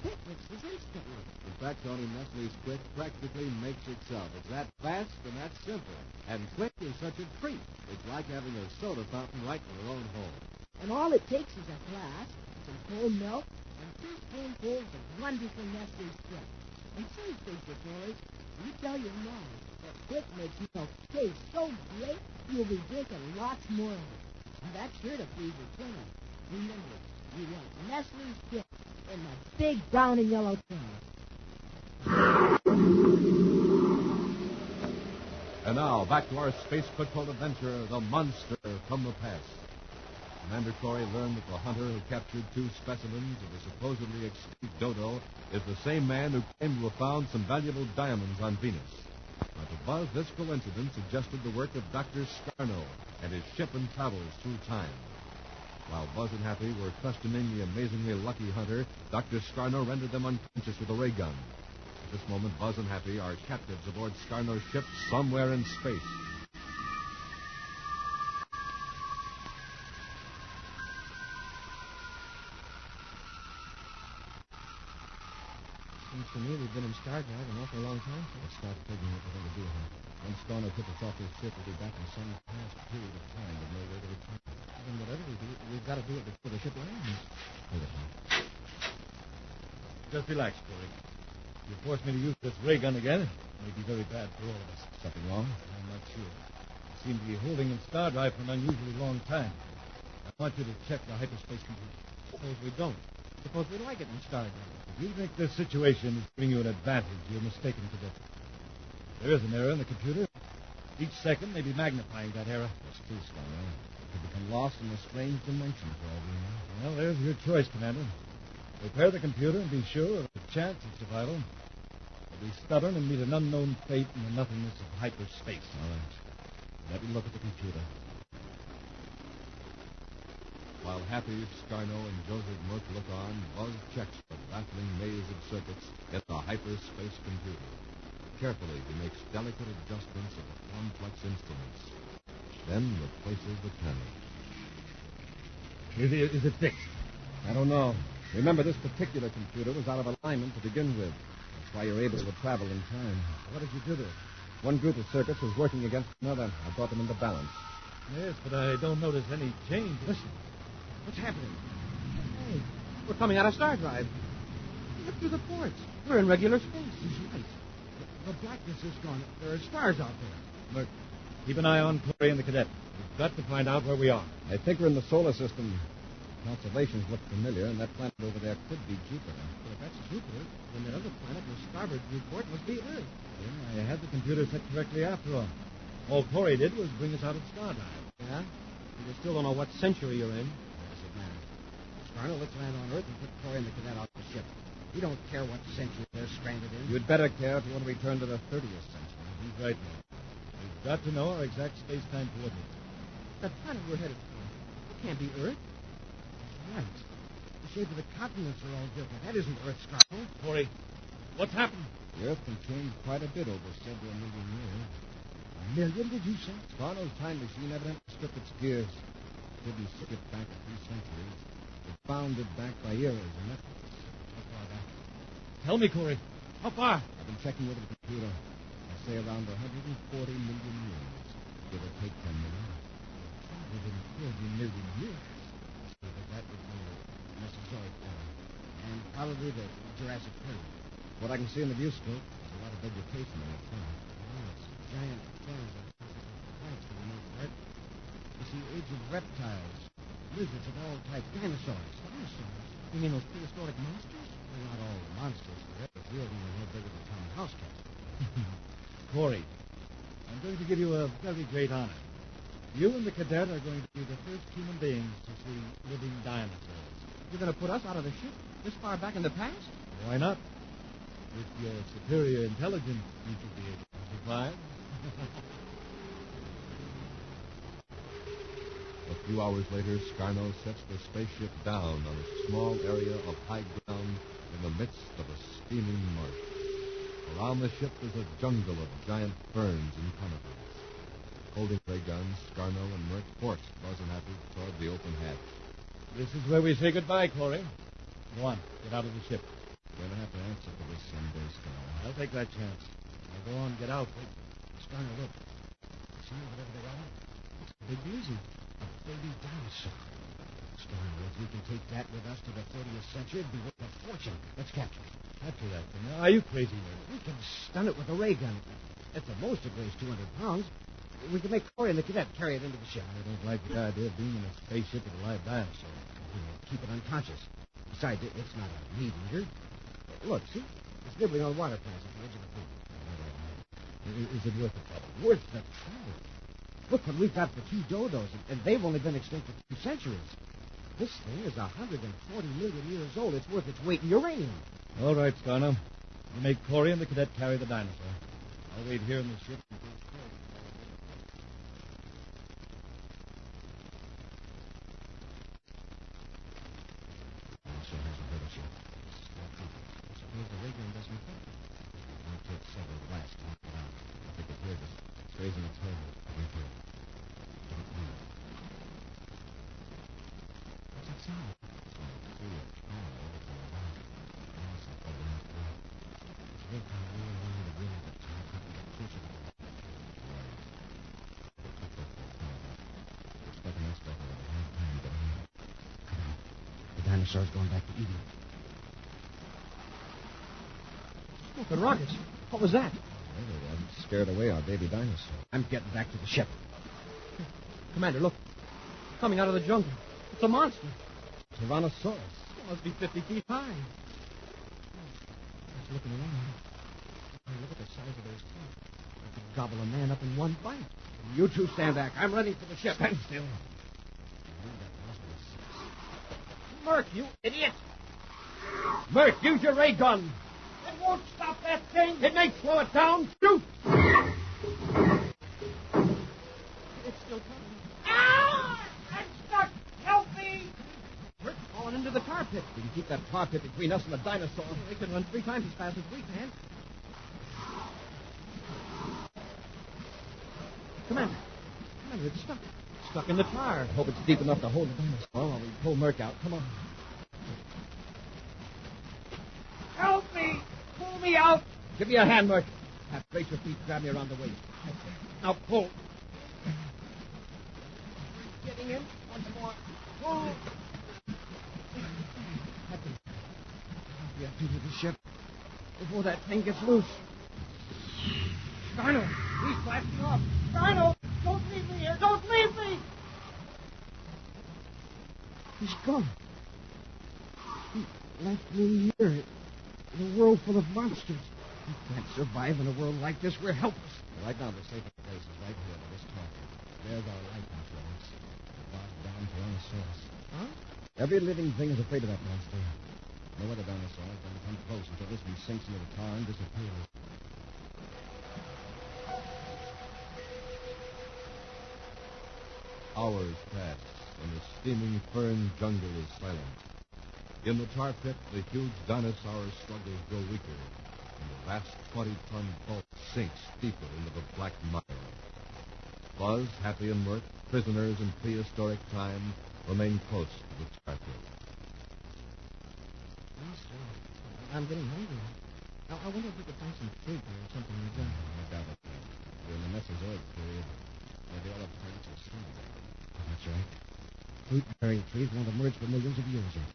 Quick mixes instantly. In fact, Tony, Nestle's Quick practically makes itself. It's that fast and that simple. And Quick is such a treat. It's like having a soda fountain right in your own home. And all it takes is a glass, some cold milk, and 2 spoonfuls of wonderful Nestle's Quick. And say, Spreaker boys, you tell your mom that Quick makes milk taste so great, you'll be drinking lots more of it. And that's sure to please your children. Remember, you want Nestle's Quick in the big brown and yellow can. And now, back to our space patrol adventure, The Monster from the Past. Commander Corey learned that the hunter who captured 2 specimens of the supposedly extinct dodo is the same man who claimed to have found some valuable diamonds on Venus. But to Buzz, this coincidence suggested the work of Dr. Scarno and his ship and travels through time. While Buzz and Happy were questioning the amazingly lucky hunter, Dr. Scarno rendered them unconscious with a ray gun. At this moment, Buzz and Happy are captives aboard Scarno's ship somewhere in space. Seems to me we've been in Stardrive an awful long time. Let's start figuring what we're going to do here. When Scarno took us off his ship, we'll be back in some past period of time with no way to return. And whatever we do, we've got to do it before the ship lands. Hold it, Hank. Just relax, Corey. If you force me to use this ray gun again, it may be very bad for all of us. Something wrong? I'm not sure. We seem to be holding in Stardrive for an unusually long time. I want you to check the hyperspace computer. Suppose we don't. Suppose we like it in Stardrive. If you think this situation is giving you an advantage, you're mistaken, Cadet. There is an error in the computer. Each second may be magnifying that error. That's true, Scarno. It could become lost in a strange dimension for all we know. Well, there's your choice, Commander. Repair the computer and be sure of the chance of survival. Or be stubborn and meet an unknown fate in the nothingness of hyperspace. All right. Let me look at the computer. While Happy, Scarno, and Joseph Merck look on, Buzz checks the baffling maze of circuits in the hyperspace computer. Carefully, he makes delicate adjustments of the complex instruments. Then replaces the panel. Is it fixed? I don't know. Remember, this particular computer was out of alignment to begin with. That's why you're able to travel in time. What did you do to it? One group of circuits was working against another. I brought them into balance. Yes, but I don't notice any change. Listen. What's happening? Hey, we're coming out of Stardrive. Look through the ports. We're in regular space. He's right. The blackness is gone. There are stars out there. Look, keep an eye on Corey and the cadet. We've got to find out where we are. I think we're in the solar system. Constellations look familiar, and that planet over there could be Jupiter. Well, if that's Jupiter, then that other planet in the starboard viewport must be Earth. Yeah, I had the computer set correctly after all. All Corey did was bring us out of Stardrive. Yeah? You still don't know what century you're in. What does it matter? Scarno, let's land on Earth and put Corey and the cadet off the ship. We don't care what century they're stranded in. You'd better care if you want to return to the 30th century. He's right, man. We've got to know our exact space-time coordinates. The planet we're headed for, it can't be Earth. Right. The shape of the continents are all different. That isn't Earth, Scarno. Corey, what's happened? The Earth can change quite a bit over several million years. A million, did you say? Scarno's time machine evidently stripped its gears. Didn't skip back 3 centuries. It bounded back by eras and methods. How far back? Tell me, Corey. How far? I've been checking over the computer. I say around 140 million years. Give or take 10 million. 140 million years. So that would be the Mesozoic era. And probably the Jurassic period. What I can see in the viewscope, there's a lot of vegetation on the planet. Oh, it's giant ferns and plants for the most part. You see aged reptiles, lizards of all types, dinosaurs. Dinosaurs? You mean those prehistoric monsters? They're not all monsters. They're real, even no bigger than town house cats. Corey, I'm going to give you a very great honor. You and the cadet are going to be the first human beings to see living dinosaurs. You're going to put us out of the ship this far back in the past? Why not? With your superior intelligence, you should be able to survive. A few hours later, Scarno sets the spaceship down on a small area of high ground in the midst of a steaming marsh. Around the ship is a jungle of giant ferns and conifers. Holding ray guns, Scarno and Merck forced Buzz and Happy toward the open hatch. This is where we say goodbye, Corey. Go on. Get out of the ship. You're going to have to answer for this someday, Scarno. I'll take that chance. Now go on, get out. Wait. Scarno, look. See whatever they're on? It's a big blizzard. A baby dinosaur. Scarno, if we can take that with us to the 30th century, it'd be worth a fortune. Let's capture it. Capture that thing. Are you crazy, Murph? We can stun it with a ray gun. At the most, it weighs 200 pounds. We can make Corey and the cadet carry it into the ship. I don't like the idea of being in a spaceship with a live dinosaur. We'll keep it unconscious. Besides, it's not a meat eater. Look, see? It's nibbling on water plants at the edge of the pool. Is it worth the trouble? Worth the trouble. Look what we've got for 2 dodos, and they've only been extinct for 2 centuries. This thing is 140 million years old. It's worth its weight in uranium. All right, Scarno. You make Corey and the cadet carry the dinosaur. I'll wait here in the ship. Dinosaur hasn't hurt us yet. Suppose the ray gun doesn't work. It might take several blasts to knock it out. I think it heard us. It's raising its head. Wait here. Don't move. What's that sound? It's like a tree of power over to the right. Yes, I thought we had to. It's working really, really, really the top up and get closer to the right. Expecting us back at the right time, but come on. The dinosaur's going back to eating. Smoking rockets. What was that? It scared away our baby dinosaur. I'm getting back to the ship. Commander, look. Coming out of the jungle. It's a monster. Tyrannosaurus. It must be 50 feet high. It's looking around. Look at the size of those teeth. It could gobble a man up in one bite. You two stand back. I'm running for the ship. Stand still. Murk, you idiot! Murk, use your ray gun. It won't stop that thing! It may slow it down. Shoot! It's still coming. Ah! I'm stuck! Help me! Murk's fallen into the tar pit. We can keep that tar pit between us and the dinosaur. They can run 3 times as fast as we can. Commander, it's stuck. It's stuck in the tar. I hope it's deep enough to hold the dinosaur while we pull Murk out. Come on. Help me! Pull me out! Give me a hand, Murk. Have brace your feet. Grab me around the waist. Now pull. Getting in. Once more. Pull. Captain, we have to leave the ship before that thing gets loose. Scarno, he's blasting off. Scarno, don't leave me here. Don't leave me. He's gone. He left me here in a world full of monsters. We can't survive in a world like this. We're helpless. Right now, the safest place is right here in this target. There's our life insurance. The bogged down Tyrannosaurus. Huh? Every living thing is afraid of that monster. No other dinosaur is going to come close until this one sinks into the tar and disappears. Hours pass, and the steaming fern jungle is silent. In the tar pit, the huge dinosaur's struggles grow weaker, and the vast 20-ton bulk sinks deeper into the black mire. Buzz, Happy, and Murk, prisoners in prehistoric time, remain close to the tar pit. Master, I'm getting hungry. Now, I wonder if we could find some fruit or something in the jungle. I doubt it. We're in the Mesozoic period, where the olive plants are still. That's right. Fruit-bearing trees won't emerge for millions of years yet.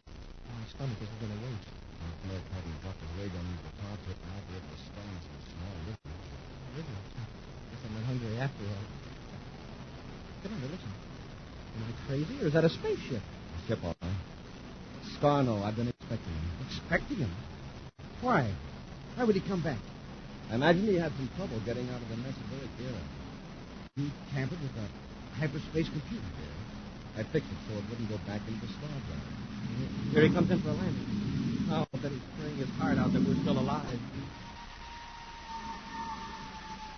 My stomach isn't going to wait. If Murk hadn't dropped his ray gun into the tar pit, and I'd be able to stun some small liquids. Really? Guess I'm not hungry after all. Commander, listen. Am I crazy, or is that a spaceship? Ship, all right. Scarno, I've been expecting him. Expecting him? Why? Why would he come back? I imagine he had some trouble getting out of the Mesozoic era. He tampered with a hyperspace computer. I fixed it so it wouldn't go back into the star drive. Here he comes in for a landing. Oh, but he's praying his heart out that we're still alive.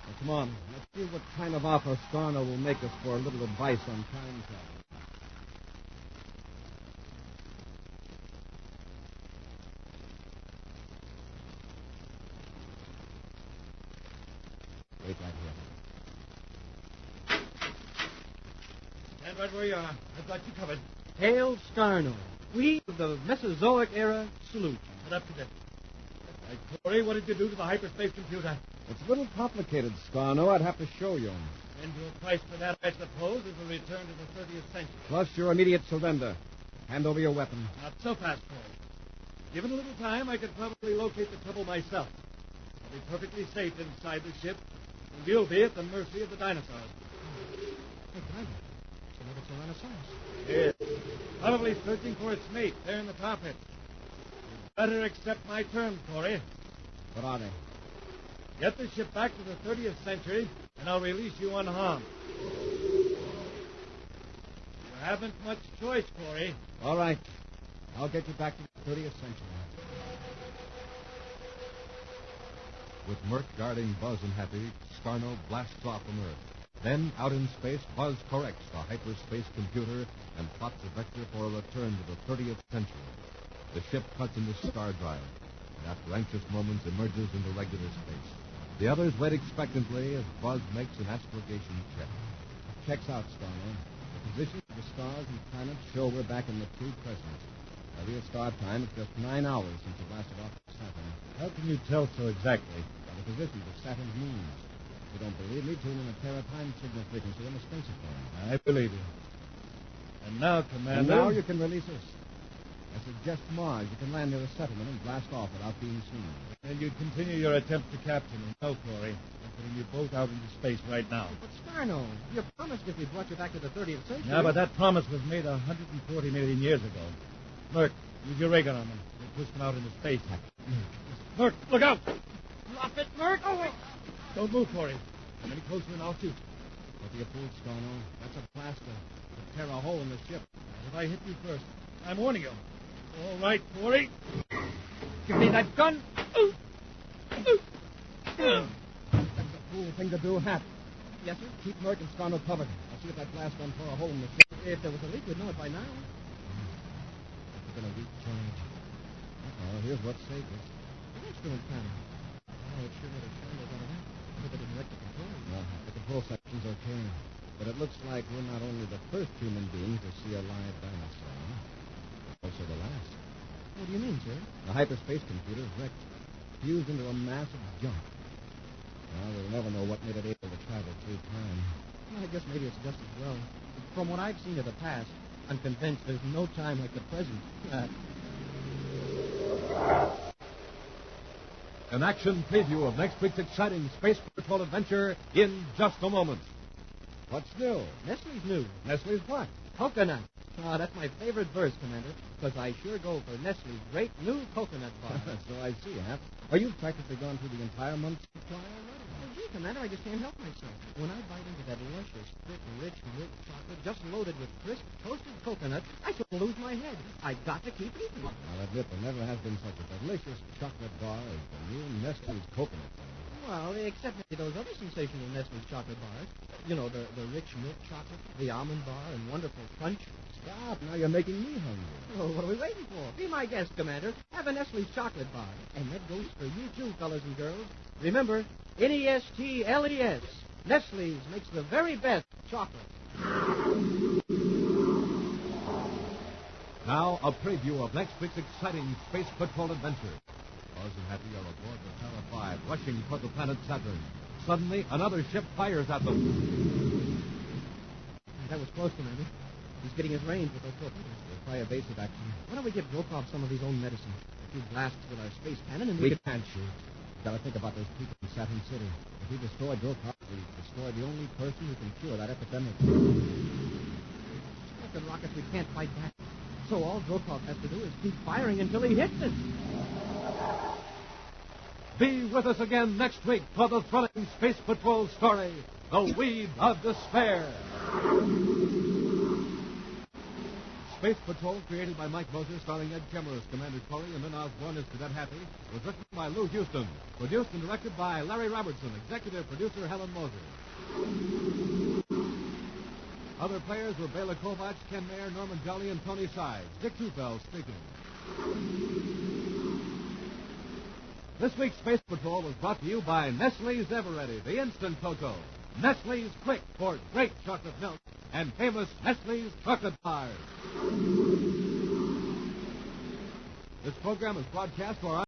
Now, come on. Let's see what kind of offer Scarno will make us for a little advice on time travel. Wait right here. Stand right where you are. I've got you covered. Hail Scarno. We of the Mesozoic era salute. Get up to that. Hey, Corey, what did you do to the hyperspace computer? It's a little complicated, Scarno. I'd have to show you. And your price for that, I suppose, is a return to the 30th century. Plus your immediate surrender. Hand over your weapon. Not so fast, Corey. Given a little time, I could probably locate the trouble myself. I'll be perfectly safe inside the ship, and you'll be at the mercy of the dinosaurs. Hey, Commander. Another Tyrannosaurus. Yes. Probably searching for its mate there in the tar pit. You'd better accept my terms, Corey. What are they? Get the ship back to the 30th century, and I'll release you unharmed. You haven't much choice, Corey. All right. I'll get you back to the 30th century. With Merc guarding Buzz and Happy, Scarno blasts off from Earth. Then, out in space, Buzz corrects the hyperspace computer and plots a vector for a return to the 30th century. The ship cuts into star drive, and after anxious moments emerges into regular space. The others wait expectantly as Buzz makes an astrogation check. Checks out, Scarno. The positions of the stars and planets show we're back in the true present. By real star time, it's just 9 hours since it blasted off of Saturn. How can you tell so exactly? By the positions of Saturn's moons. If you don't believe me, tune in a Terra time signal frequency on the spacephone. I believe you. And now, Commander... And now you can release us. I suggest Mars. You can land near a settlement and blast off without being seen. And you continue your attempt to capture me. No, Corey. I'm putting you both out into space right now. But Scarno, you promised if we brought you back to the 30th century. Yeah, but that promise was made 140 million years ago. Merc, use your ray gun on them. We'll push them out into space. Merc, look out! Drop it, Merc! Oh, Don't move, Corey. Come any closer and I'll shoot. Don't be a fool, Scarno. That's a blaster. It'll tear a hole in the ship. If I hit you first, I'm warning you. All right, Corey. give me that gun. That's a fool thing to do, Hap. Yes, sir? Keep Merc and Scarno covered. I'll see if that blast gun tore a hole in the ship. If there was a leak, we'd know it by now. We're going to recharge. Uh-oh, here's what saved us. The instrument panel. Oh, it sure made a shambles out of that. I hope it didn't wreck the controls. No, the control section's okay. But it looks like we're not only the first human beings to see a live dinosaur, but also the last. What do you mean, sir? The hyperspace computer's wrecked, fused into a mass of junk. Well, we'll never know what made it able to travel through time. Well, I guess maybe it's just as well. From what I've seen of the past, I'm convinced there's no time like the present. An action preview of next week's exciting Space Patrol adventure in just a moment. What's new? Nestle's new. Nestle's what? Coconut. Oh, that's my favorite verse, Commander, because I sure go for Nestle's great new coconut bar. So I see, Hap. Oh, you've practically gone through the entire month's supply already. Oh, gee, Commander, I just can't help myself. When I bite into that luscious, thick, rich milk chocolate just loaded with crisp, toasted coconut, I shall lose my head. I've got to keep eating. I'll admit there never has been such a delicious chocolate bar as the new Nestle's coconut bar. Well, except maybe those other sensational Nestle's chocolate bars. You know, the rich milk chocolate, the almond bar, and wonderful crunch. Stop. Now you're making me hungry. Oh, what are we waiting for? Be my guest, Commander. Have a Nestle's chocolate bar. And that goes for you, too, fellas and girls. Remember, Nestles. Nestle's makes the very best chocolate. Now, a preview of next week's exciting Space Patrol adventure. Buzz and Happy are aboard the Terra 5, rushing toward the planet Saturn. Suddenly, another ship fires at them. That was close, Commander. He's getting his range with those torpedoes. We'll try evasive action. Why don't we give Brokaw some of his own medicine? A few blasts with our space cannon, and We we can't shoot. We've got to think about those people in Saturn City. If we destroy Brokaw, we destroy the only person who can cure that epidemic. With the rockets, we can't fight back. So all Brokaw has to do is keep firing until he hits us. Be with us again next week for the thrilling Space Patrol story, The Weed of Despair. Space Patrol, created by Mike Moser, starring Ed Kemmer as Commander Corey and Lynn Osborne as Cadet Happy, was written by Lou Houston, produced and directed by Larry Robertson, executive producer Helen Moser. Other players were Bela Kovacs, Ken Mayer, Norman Jolly, and Tony Sides. Dick Tufel speaking. This week's Space Patrol was brought to you by Nestle's Eveready, the instant cocoa. Nestle's Quick for great chocolate milk, and famous Nestle's chocolate bars. This program is broadcast for